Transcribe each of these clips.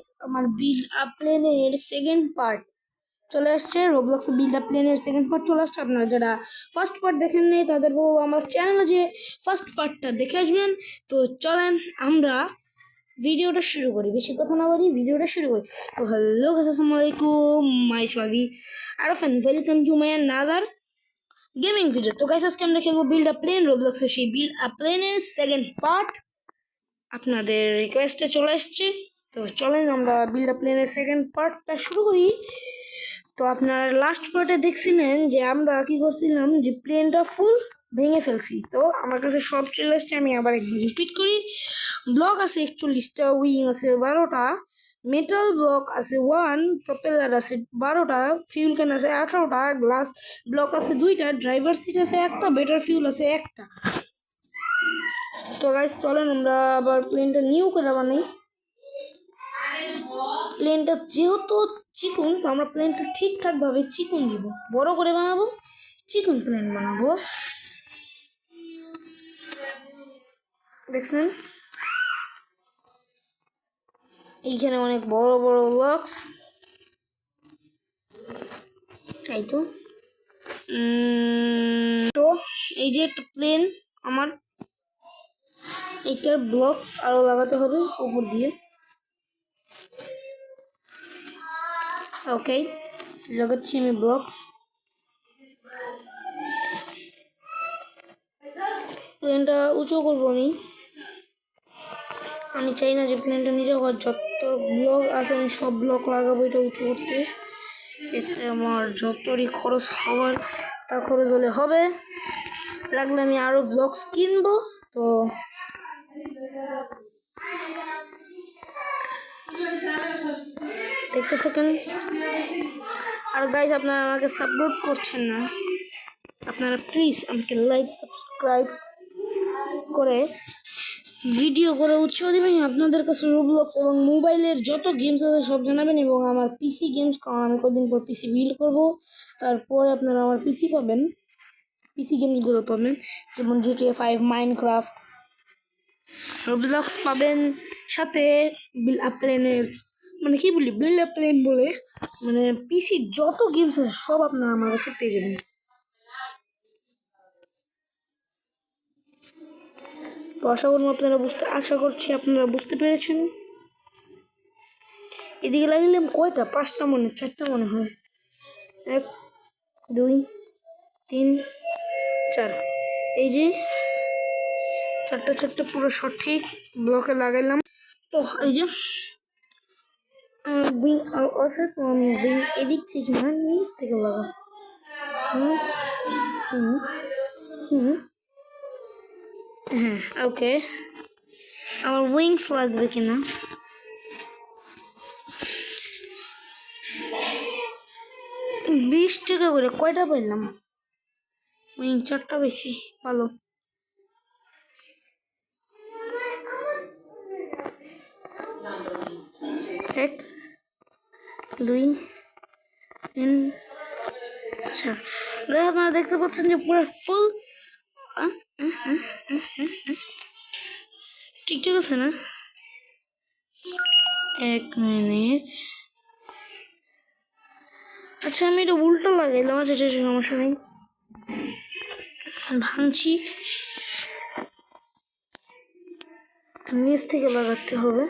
Guys আমার build up প্লেনের second part চলে আসছে। রোবলক্স বিল্ড আপ প্লেনের সেকেন্ড পার্ট চলে আসছে। আপনারা যারা ফার্স্ট পার্ট দেখেন নি তাদের বলবো আমার চ্যানেলে যে ফার্স্ট পার্টটা দেখে আসবেন। তো চলেন আমরা ভিডিওটা শুরু করি, বেশি কথা না বলি, ভিডিওটা শুরু করি। তো হ্যালো গাইস, আসসালামু আলাইকুম, মাই সবাই Arfan, welcome to my another gaming video. তো গাইস আজকে আমরা খেলবো বিল্ড আপ প্লেন, রোবলক্সের সেই বিল্ড আপ প্লেনের সেকেন্ড পার্ট আপনাদের রিকোয়েস্টে চলে এসছে। তো চলেন আমরা বিল্ড আপ প্লেনের সেকেন্ড পার্টটা শুরু করি। তো আপনার লাস্ট পার্টে দেখছিলেন যে আমরা কি করছিলাম, যে প্লেনটা ফুল ভেঙে ফেলছি। তো আমার কাছে সব চলে এসছে, আমি আবার একবার রিপিট করি। ব্লক আছে 41টা, উইং আছে 12টা, মেটাল ব্লক আছে 1, প্রপেলার আছে 12টা, ফিউল ক্যান আছে 18টা, গ্লাস ব্লক আছে 2টা, ড্রাইভার সিট আছে 1টা, বেটার ফিউল আছে 1টা। তো গাইস চলেন আমরা আবার প্লেনটা নিউ করে বানাই। প্লেনটা যেহেতু চিকন, তো আমরা প্লেনটা ঠিকঠাক ভাবে চিকন দিব, বড় করে বানাবো, চিকন প্লেন বানাবো। দেখছেন এইখানে অনেক বড় বড় ব্লকস, তাই তো। তো এই যে একটা প্লেন, আমার এইটার ব্লকস আরো লাগাতে হবে উপর দিয়ে। ওকে, লাগাচ্ছি আমি ব্লকস। প্লেনটা উঁচু করবো আমি চাই না যে প্লেনটা নিজে হওয়ার যত ব্লক আছে আমি সব ব্লক লাগাবো এটা উঁচু করতে। এতে আমার যতই খরচ হওয়ার তা খরচ হলে হবে, লাগলে আমি আরো ব্লকস কিনবো। তো দেখতে থাকেন। আর গাইস আপনারা আমাকে সাপোর্ট করছেন না, আপনারা প্লিজ আমাকে লাইক সাবস্ক্রাইব করে ভিডিও করে উৎসাহ দেবেন। আপনাদের কাছে রোবলক্স এবং মোবাইলের যত গেমস আছে সব জানাবেন, এবং আমার পিসি গেমস, কারণ আমি কদিন পর পিসি বিল্ড করব, তারপরে আপনারা আমার পিসি পাবেন, পিসি গেমসগুলো পাবেন, যেমন GTA 5, মাইনক্রাফট, রোবলক্স পাবেন, সাথে বিল্ড আপ প্লেনের মানে কি বলি, বিল্ড আপ প্লেন বলে মানে পিসি যত গেমস আছে সব আপনারা আমার কাছে পেয়ে যাবেন। তো আশা করছি আপনারা বুঝতে পেরেছেন। এদিকে লাগলাম কয়টা, 5টা মনে, 4টা মনে হয়, 1 2 3 4, এই যে 4টা পুরো সঠিক ব্লকে লাগাইলাম। তো এই যে উইং আর আছে, তো আমি উইং এদিক থেকে না নিচ থেকে লাগাবো। হ্যাঁ ওকে, আমার উইংস লাগবে কিনা। $20 করে কয়টা পাইলাম, উইং 4টা বেশি ভালো। 1 2 3 4। আপনারা দেখতে পাচ্ছেন যে পুরো ফুল ঠিকঠাক আছে না। 1 মিনিট, আচ্ছা আমি এটা উল্টো লাগাইলাম। আচ্ছা সমস্যা নেই, ভাঙছি, নিচ থেকে লাগাতে হবে।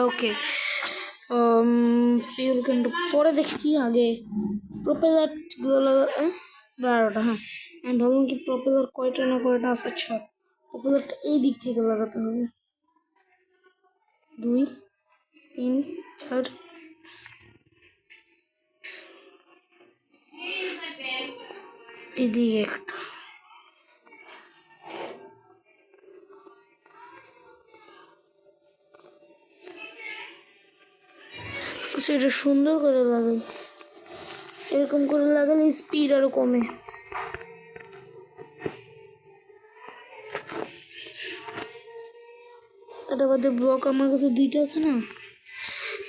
ওকে, ফিউল কিন্তু পরে দেখছি, আগে প্রপেলার গুলো 12টা। হ্যাঁ আমি ভাবলাম কি প্রপেলার কয়টা না কয়টা আছে। আচ্ছা প্রপেলারটা এই দিক থেকে লাগাতে হবে। 2 3 4, এদিকে একটা। আচ্ছা এটা সুন্দর করে লাগাই, এরকম করে লাগালে স্পিড আরো কমে। এটা বাদে ব্লক আমার কাছে 2টা আছে না,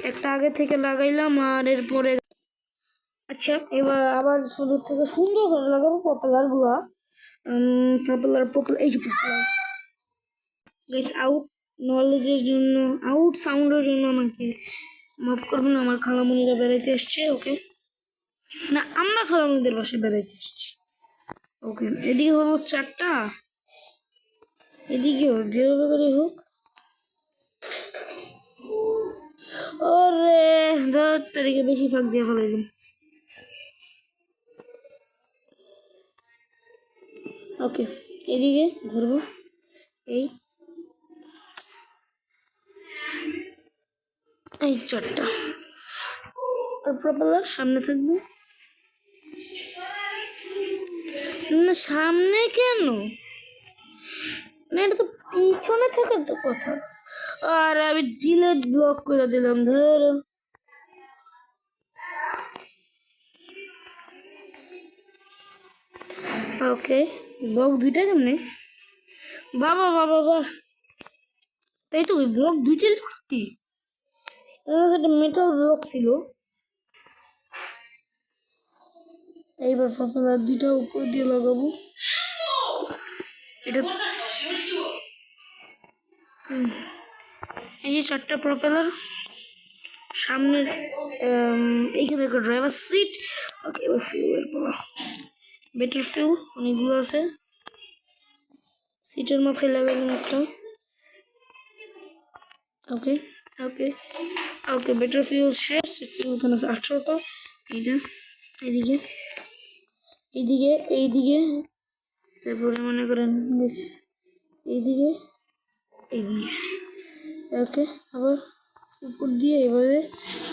একটা আগে থেকে লাগাইলাম আর এরপরে। আচ্ছা এবার আবার শুরু থেকে সুন্দর করে লাগাবো প্রপেলার গুলা। প্রপেলার এই যে প্রপেলার গাইস আউট, নলেজের জন্য, আউট সাউন্ডের জন্য আমাকে মাফ করবেন। আমার খালামণিরা বেড়াইতে এসছে। ওকে, না আমরা খালামণিদের বাসায় বেড়াইতে এসেছি। ওকে, এদিকে হলো 4টা, এদিকেও যেভাবে করে হোক। ওরে ধর তারিখে বেশি ফাঁক দিয়ে ফেলাইলাম। ওকে, এদিকে ধরবো, এই 4টা, আর প্রপেলার সামনে থাকবে না। সামনে কেন? না এটা তো পিছনে থাকার তো কথা। আর আমি ডিলেট ব্লক করে দিলাম। ধরো ওকে, ব্লক 2টা কেমনে? বাবা বাবা বাহ, তাই তো ওই ব্লক 2টা লিখতি, একটা মেটাল ব্লক ছিল। এইবার প্রপেলার 2টা উপর দিয়ে লাগাবো। এটা এই যে 4টা প্রপেলার সামনের, এইখানে একটা ড্রাইভার সিট। ওকে, এবার ফিউয়ের পাওয়া, বেটার ফিউ অনেকগুলো আছে। সিটের মাথায় লাগালাম একটা। ওকে ওকে ওকে, বেটার ফিউল শেষ। ফিউল কেন আছে 18টা। এইটা এইদিকে এইদিকে এইদিকে, তারপরে মনে করেন এইদিকে এইদিকে। ওকে, আবার উপর দিয়ে এভাবে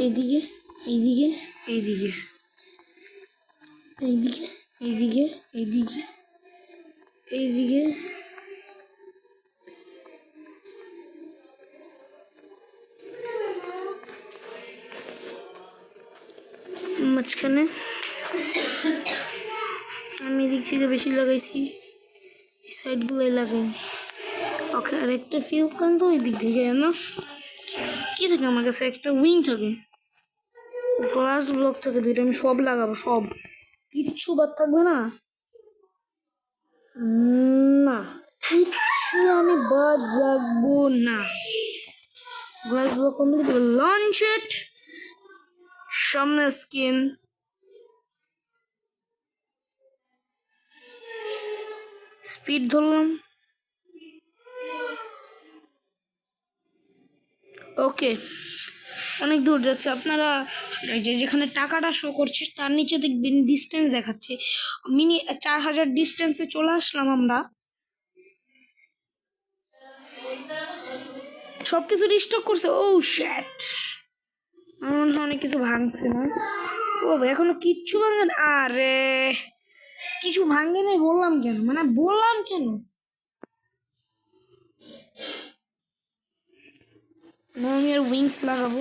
এইদিকে এইদিকে এইদিকে এইদিকে এইদিকে এইদিকে এইদিকে। মাঝখানে আমি এদিক থেকে বেশি লাগাইছি, এই সাইডগুলোই লাগাই। ওকে, আর একটা ফিউ কিন্তু ওই দিক থেকে না, কি থাকে আমার কাছে একটা উইং থাকে, গ্লাস ব্লক থাকে 2টা। আমি সব লাগাবো, সব, কিচ্ছু বাদ থাকবে না। না, কিচ্ছু আমি বাদ রাখবো না। গ্লাস ব্লক কমপ্লিট, লঞ্চ ইট। সামনে স্কিন, স্পিড ধরলাম। ওকে, অনেক দূর যাচ্ছে। আপনারা যেখানে টাকাটা শো করছে তার নিচে দেখবেন ডিস্টেন্স দেখাচ্ছে, 4000 ডিস্টেন্সে চলে আসলাম আমরা। সবকিছু রিস্টক করছে। ও শ্যাট, আমার মনে হয় অনেক কিছু ভাঙছে না। ও এখনো কিচ্ছু ভাঙে না। আরে কিছু ভাঙে নাই বললাম কেন, মানে বললাম কেন না। আমি আর উইংস লাগাবো,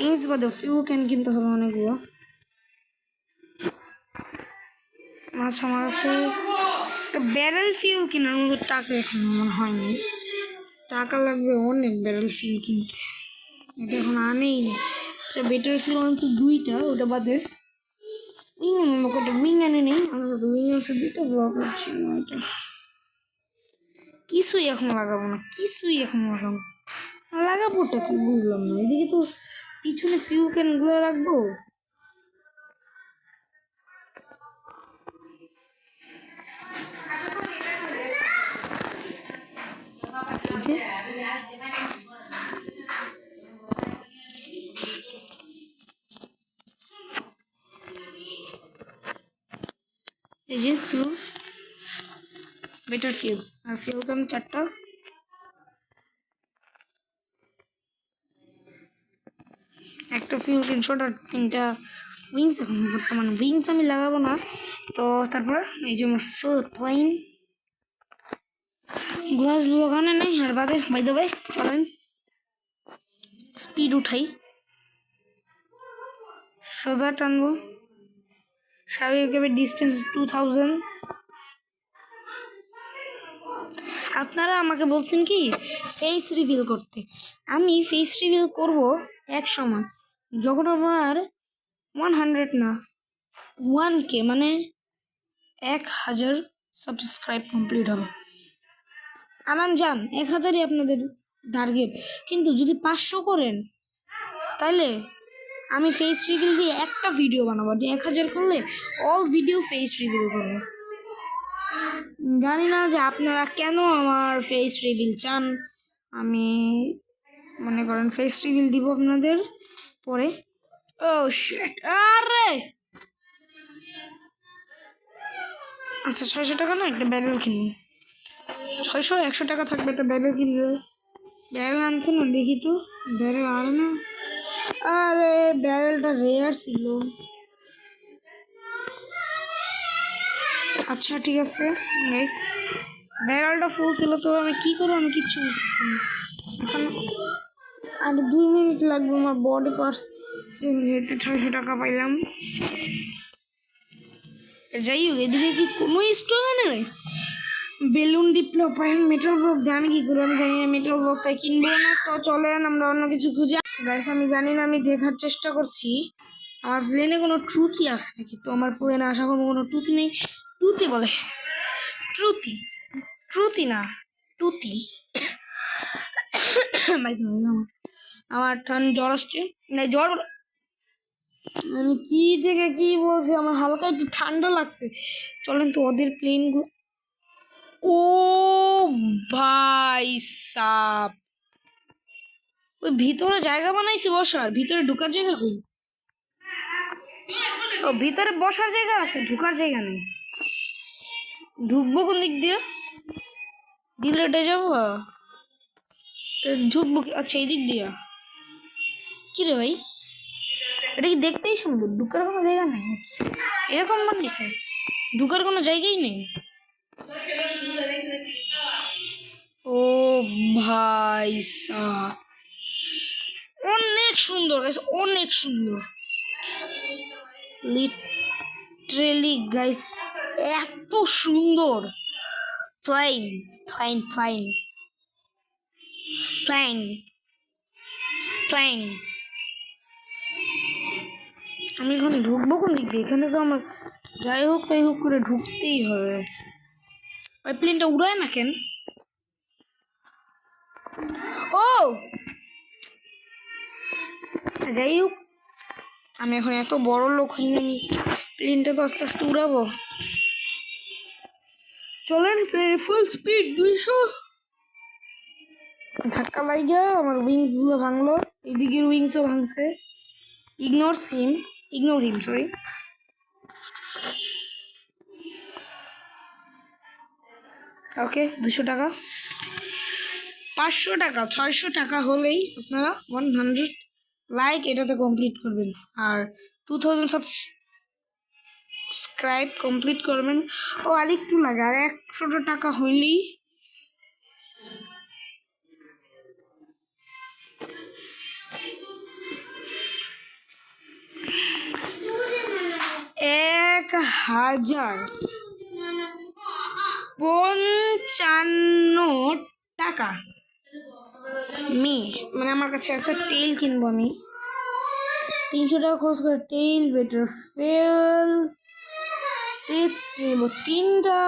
উইংস বাদে ফিউল ক্যান কিনতে হবে অনেকগুলো। আচ্ছা, আমার কাছে একটা ব্যারেল ফিউল কেনার মতো টাকা এখন আমার হয়নি। টাকা লাগবে অনেক ব্যারেল ফিউল কিনতে, এটা এখন আনেই না। আচ্ছা, বেটার ফিউল আনছে 2টা, ওটা বাদে উইং আনবো কটা। উইং আনে নেই আমার সাথে, উইং আছে 2টা, ব্লক হচ্ছে না। এটা কিছুই এখন লাগাবো না, কিছুই এখন লাগাবোটা কি বুঝলাম না। এদিকে তো পিছনে ফিউল ক্যানগুলো রাখবো। এই যে ফিউল, বেটার ফিউল, আর ফিউল ক্যান 4টা। একটা ফিউল 300 আর 3টা উইংস। এখন বর্তমানে উইংস আমি লাগাবো না তো। তারপর এই যে আমার ফুল প্লেন গ্লাস ওখানে নেই। আর বাদে বাই দ্য ওয়ে চলেন স্পিড উঠাই, সোজা টানবো। স্বাভাবিকভাবে ডিস্টেন্স 2000। আপনারা আমাকে বলছেন কি ফেস রিভিল করতে, আমি ফেস রিভিল করব এক সময় যখন আমার 100 না 1K মানে 1000 সাবস্ক্রাইব কমপ্লিট হবে। আনাম যান 1000ই আপনাদের টার্গেট, কিন্তু যদি 500 করেন তাহলে আমি ফেস রিভিল দিয়ে একটা ভিডিও বানাবো। 1000 করলে অল ভিডিও ফেস রিভিল করবো। জানি না যে আপনারা কেন আমার ফেস রিভিল চান। আমি মনে করেন ফেস রিভিল দিব আপনাদের পরে। ও শিট, আরে আচ্ছা 600 টাকা না, একটা ব্যারেল কিনবো। 600 টাকা থাকবে, একটা ব্যারেল কিনবে। ব্যারেল আনছে না, দেখি তো ব্যারেল আর না। আরে ব্যারেলটা রেয়ার ছিল। আচ্ছা ঠিক আছে গাইস, ব্যারেলটা ফুল ছিল তো আমি কি করবো, আমি কিচ্ছু বুঝতেছি না। এখন আর 2 মিনিট লাগবে আমার বডি পার্টস চেঞ্জ হতে। 600 টাকা পাইলাম। যাই হোক, এদিকে কি কোনো স্টোর নেই? বেলুন ডিপ্লপ মেটাল ব্লক দিয়ে আমি কি করবো, আমি জানি না। মেটাল ব্লক তাই কিনবো না, তো চলেন আমরা অন্য কিছু খুঁজে। গাইস আমি জানি না, আমি দেখার চেষ্টা করছি আমার প্লেনে কোনো ট্রুথি আছে নাকি। তো আমার প্লেনে আশা করবো কোনো ট্রুথি নেই। ট্রুথি বলে, ট্রুথি, ট্রুথি না টুথি। আমার জ্বর আসছে, না জ্বর, আমি কি থেকে কি বলছি, আমার হালকা একটু ঠান্ডা লাগছে। চলেন তো ওদের প্লেনগুলো। ও ভাই সাব, ওই ভিতরে জায়গা বানাইছে বসার, ভিতরে ঢুকার জায়গা কই? ও ভিতরে বসার জায়গা আছে, ঢুকার জায়গা নেই। ঢুকবো কোন দিক দিয়ে? দিলেটে যাবো, ঢুকবো আচ্ছা এই দিক দিয়া। কি রে ভাই, এটা কি দেখতেই সুন্দর, ঢুকার কোনো জায়গা নেই? এরকম বানিয়েছে, ঢুকার কোনো জায়গাই নেই। ও ভাই সাব, অনেক সুন্দর গাইস, অনেক সুন্দর লিটারেলি গাইস, এত সুন্দর। Flying flying flying flying flying. আমি এখন ঢুকবো কোন দিক দিয়ে? এখানে তো আমার যাই হোক তাই হোক করে ঢুকতেই হবে। ওই প্লেনটা উড়ায় না কেন? ও যাই হোক, আমি এখন এত বড় লোক হইনি, প্লেনটা তো আস্তে আস্তে উড়াবো। চলেন, প্লেন ফুল স্পিড 200। ধাক্কা লাগিয়া আমার উইংস গুলো ভাঙলো, এদিকের উইংসও ভাঙছে। ইগনোর হিম সরি। ওকে 200 টাকা, 500 টাকা, 600 টাকা হলেই আপনারা 100 লাইক এটাতে কমপ্লিট করবেন, আর 2000 সাবস্ক্রাইব কমপ্লিট করবেন। ও আর একটু লাগে, আর 100 টাকা হইলেই $1055 মানে আমার কাছে আছে। টেল কিনবো আমি, 300 টাকা খরচ করে টেল বেটার ফেল। সিটস নেবো 3টা,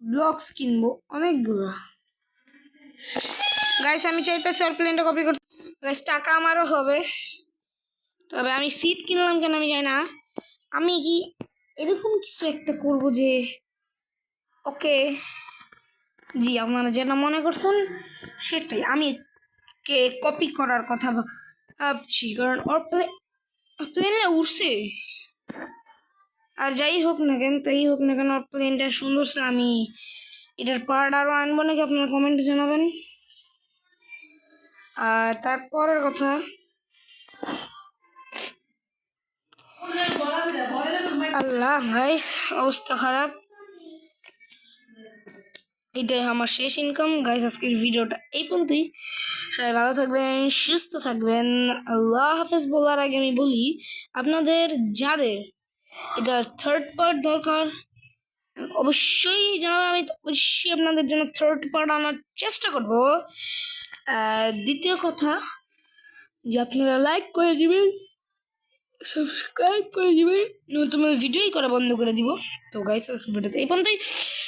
ব্লকস কিনবো অনেকগুলো। গাইস আমি চাইতেছি আর প্লেনটা কপি করতে। গাইস টাকা আমারও হবে, তবে আমি সিট কিনলাম কেন আমি জানি না। আমি কি এরকম কিছু একটা করব যে, ওকে জি আপনারা যেটা মনে করছেন সেটাই আমি কে কপি করার কথা ভাবছি, কারণ ওর প্লেনে উঠছে। আর যাই হোক না কেন, তাই হোক না কেন, ওর প্লেনটা সুন্দর ছিল। আমি এটার পার্ট আরও আনবো নাকি আপনারা কমেন্টে জানাবেন। আর তারপরের কথা, আল্লাহ গাইস অবস্থা খারাপ। এটাই আমার শেষ ইনকাম গাইস। আজকের ভিডিওটা এই পর্যন্তই। সবাই ভালো থাকবেন, সুস্থ থাকবেন। আল্লাহ হাফেজ বলার আগে আমি বলি, আপনাদের যাদের এটা থার্ড পার্ট দরকার অবশ্যই জানাবেন, আমি অবশ্যই আপনাদের জন্য থার্ড পার্ট আনার চেষ্টা করব। দ্বিতীয় কথা যে আপনারা লাইক করে দিবেন, সাবস্ক্রাইব করে দিবেন, নতুন ভিডিওই করা বন্ধ করে দিব। তো গাইস ভিডিওতে এই পর্যন্তই।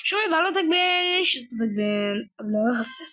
সবাই ভালো থাকবেন, সুস্থ থাকবেন। আল্লাহ হাফেজ।